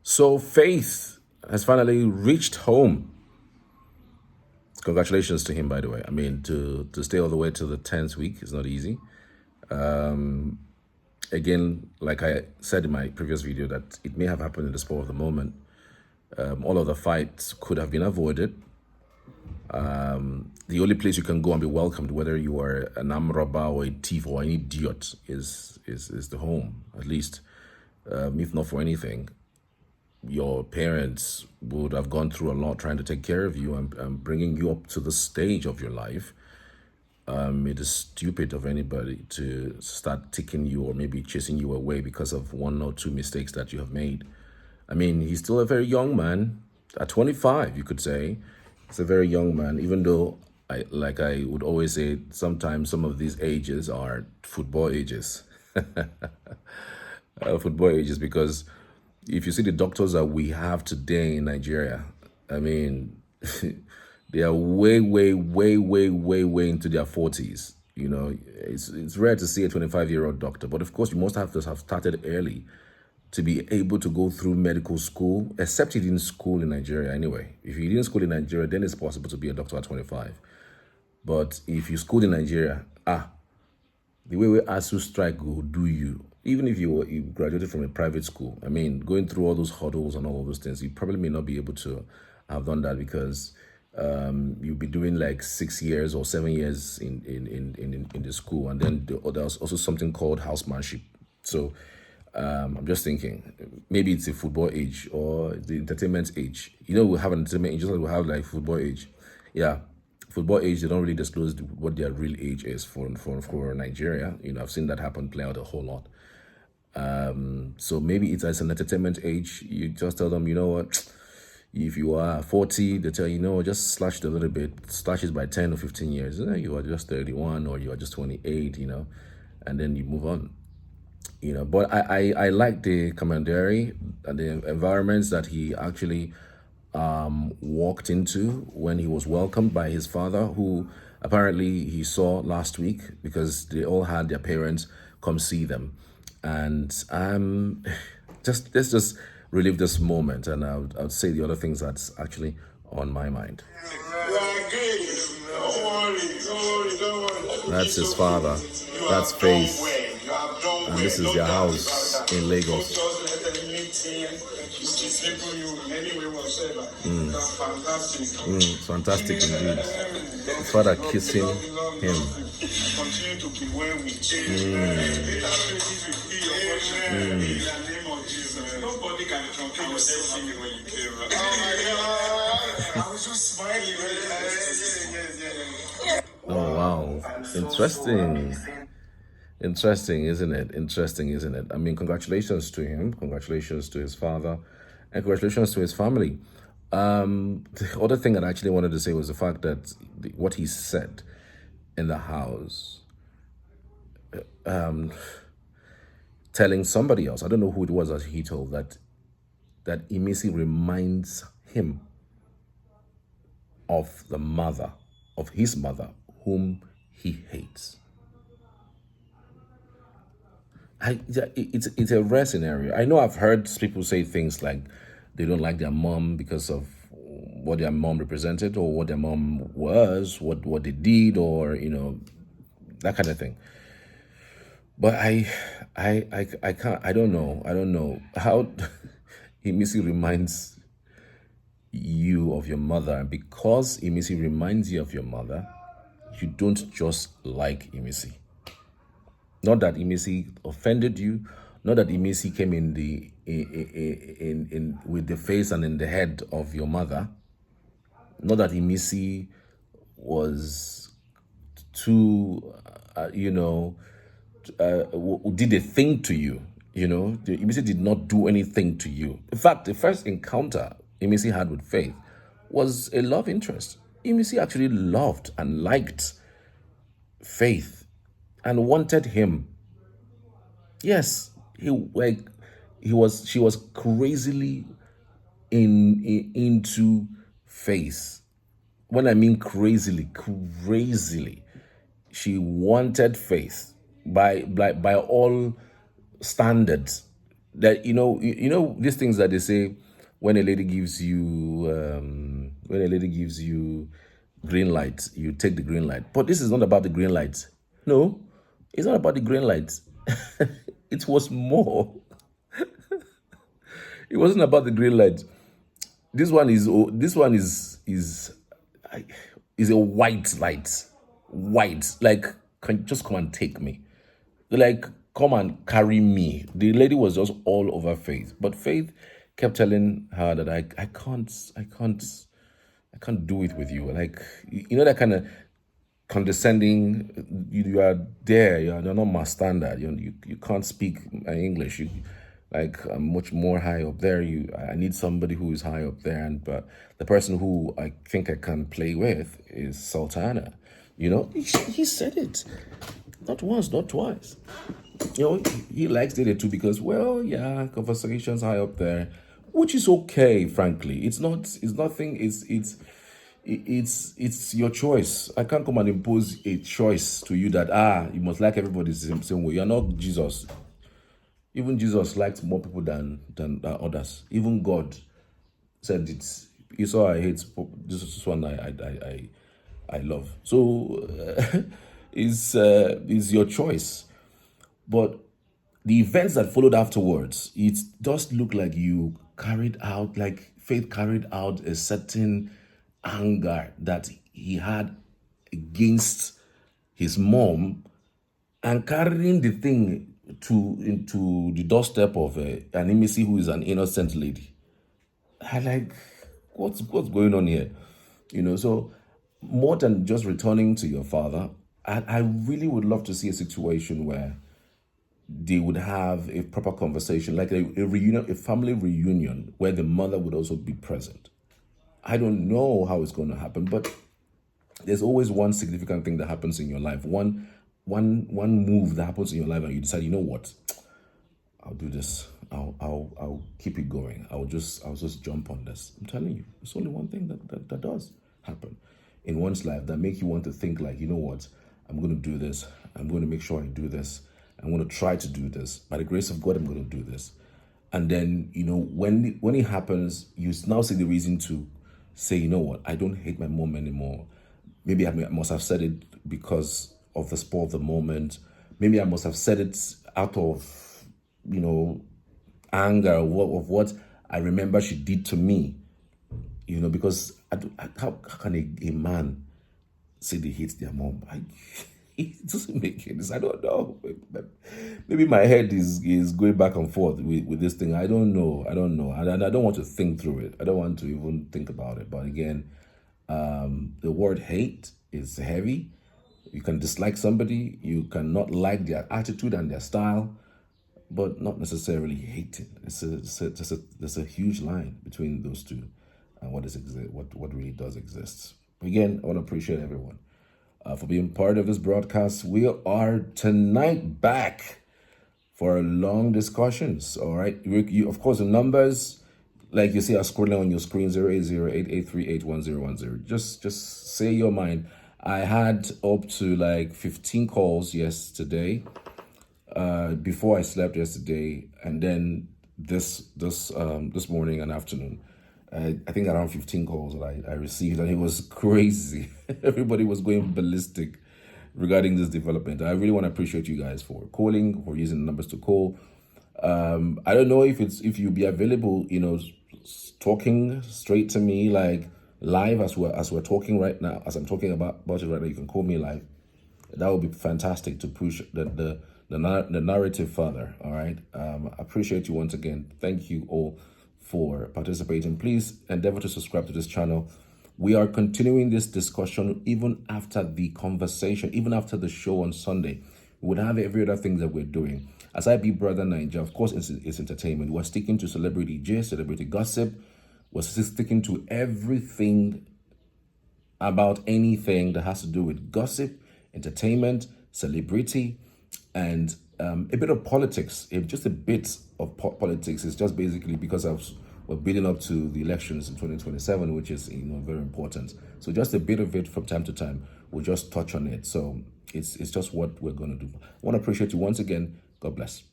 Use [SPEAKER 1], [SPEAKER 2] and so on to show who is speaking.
[SPEAKER 1] So Faith has finally reached home. Congratulations to him, by the way. I mean, to stay all the way to the 10th week is not easy. Again, like I said in my previous video, that it may have happened in the spur of the moment. All of the fights could have been avoided. The only place you can go and be welcomed, whether you are an armed robber or a thief or an idiot, is the home, at least. If not for anything, your parents would have gone through a lot trying to take care of you and bringing you up to the stage of your life. It is stupid of anybody to start ticking you or maybe chasing you away because of one or two mistakes that you have made. I mean, he's still a very young man. At 25, you could say. He's a very young man, even though, I would always say, sometimes some of these ages are football ages. Football ages, because if you see the doctors that we have today in Nigeria, I mean, they are way, way, way, way, way, way into their 40s. You know, it's rare to see a 25-year-old doctor, but of course, you must have to have started early to be able to go through medical school, except you didn't school in Nigeria anyway. If you didn't school in Nigeria, then it's possible to be a doctor at 25. But if you schooled in Nigeria, the way we ASU strike will do you. Even if you graduated from a private school, I mean, going through all those hurdles and all of those things, you probably may not be able to have done that because you'll be doing like 6 years or 7 years in the school. And then there's also something called housemanship. So I'm just thinking, maybe it's a football age or the entertainment age. You know, we have an entertainment age, just like we have like football age. Yeah, football age, they don't really disclose what their real age is for Nigeria. You know, I've seen that happen play out a whole lot. So maybe it's as an entertainment age. You just tell them, you know what, if you are 40, they tell you, no, just slash it a little bit, slash it by 10 or 15 years. You are just 31 or you are just 28, you know, and then you move on. You know, but I like the commentary and the environments that he actually walked into when he was welcomed by his father, who apparently he saw last week because they all had their parents come see them. And let's just relive this moment, and I'll say the other things that's actually on my mind. That's his father. That's Faith. And this is their house in Lagos. It's fantastic indeed. His father kissing him.
[SPEAKER 2] Nobody can compare yourself when you came. Oh my God! I was just smiling.
[SPEAKER 1] Oh wow, interesting. Interesting, isn't it? Interesting, isn't it? I mean, congratulations to him, congratulations to his father, and congratulations to his family. The other thing that I actually wanted to say was the fact that what he said in the house, telling somebody else, I don't know who it was that he told, that Emisi reminds him of the mother, of his mother, whom he hates. It's a rare scenario. I know I've heard people say things like they don't like their mom because of what their mom represented or what their mom was, what they did, or you know, that kind of thing. But I can't. I don't know how Emisi reminds you of your mother, and because Emisi reminds you of your mother, you don't just like Emisi. Not that Emisi offended you, not that Emisi came in with the face and in the head of your mother, not that Emisi was too, did a thing to you. You know, Emisi did not do anything to you. In fact, the first encounter Emisi had with Faith was a love interest. Emisi actually loved and liked Faith and wanted him. Yes, she was crazily into Faith. When I mean crazily, she wanted Faith by all standards. that you know these things that they say when a lady gives you green light, you take the green light. But this is not about the green light. No, it's not about the green light. It was more. It wasn't about the green light. This one is a white light. White, like, just come and take me. Like, come and carry me. The lady was just all over Faith, but Faith kept telling her that I can't do it with you. Like, that kind of condescending. You are there. You're not my standard. You can't speak English. I'm much more high up there. I need somebody who is high up there. But the person who I think I can play with is Sultana. He said it, not once, not twice. He likes Data too because, well, yeah, conversations high up there, which is okay. Frankly, it's nothing. It's your choice. I can't come and impose a choice to you that you must like everybody the same way. You're not Jesus. Even Jesus liked more people than others. Even God said it's. You saw I hate this one. I love. So it's your choice. But the events that followed afterwards, it does look like Faith carried out a certain anger that he had against his mom, and carrying the thing into the doorstep of an emissary who is an innocent lady. I like, what's going on here? So more than just returning to your father, I really would love to see a situation where they would have a proper conversation, like a reunion, a family reunion, where the mother would also be present. I don't know how it's going to happen, but there's always one significant thing that happens in your life, one move that happens in your life, and you decide, you know what, I'll do this. I'll keep it going. I'll just jump on this. I'm telling you, it's only one thing that does happen in one's life that make you want to think like, you know what, I'm going to do this. I'm going to make sure I do this. I'm going to try to do this. By the grace of God, I'm going to do this. And then, when it happens, you now see the reason to say, you know what, I don't hate my mom anymore. Maybe I must have said it because of the spur of the moment. Maybe I must have said it out of, anger of what I remember she did to me. Because how can a man say they hate their mom? It doesn't make any sense. I don't know. Maybe my head is going back and forth with this thing. I don't know. And I don't want to think through it. I don't want to even think about it. But again, the word hate is heavy. You can dislike somebody. You cannot like their attitude and their style, but not necessarily hating. There's a huge line between those two and what really does exist. Again, I want to appreciate everyone for being part of this broadcast. We are tonight back for long discussions. All right. You, of course, the numbers, like you see, are scrolling on your screen: 08088381010. Just say your mind. I had up to like 15 calls yesterday, before I slept yesterday, and then this morning and afternoon. I think around 15 calls that I received, and it was crazy. Everybody was going ballistic regarding this development. I really want to appreciate you guys for calling, for using the numbers to call. I don't know if you'll be available, talking straight to me, like live as we're talking right now, as I'm talking about it right now. You can call me live. That would be fantastic to push the narrative further. All right. I appreciate you once again. Thank you all for participating. Please endeavor to subscribe to this channel. We are continuing this discussion even after the conversation, even after the show on Sunday. We would have every other thing that we're doing. As I be Bbnaija, of course, it's entertainment. We're sticking to celebrity gist, celebrity gossip. We're sticking to everything about anything that has to do with gossip, entertainment, celebrity, and a bit of politics. Just a bit of politics is just basically because we're building up to the elections in 2027, which is very important. So just a bit of it from time to time. We'll just touch on it. So it's just what we're going to do. I want to appreciate you once again. God bless.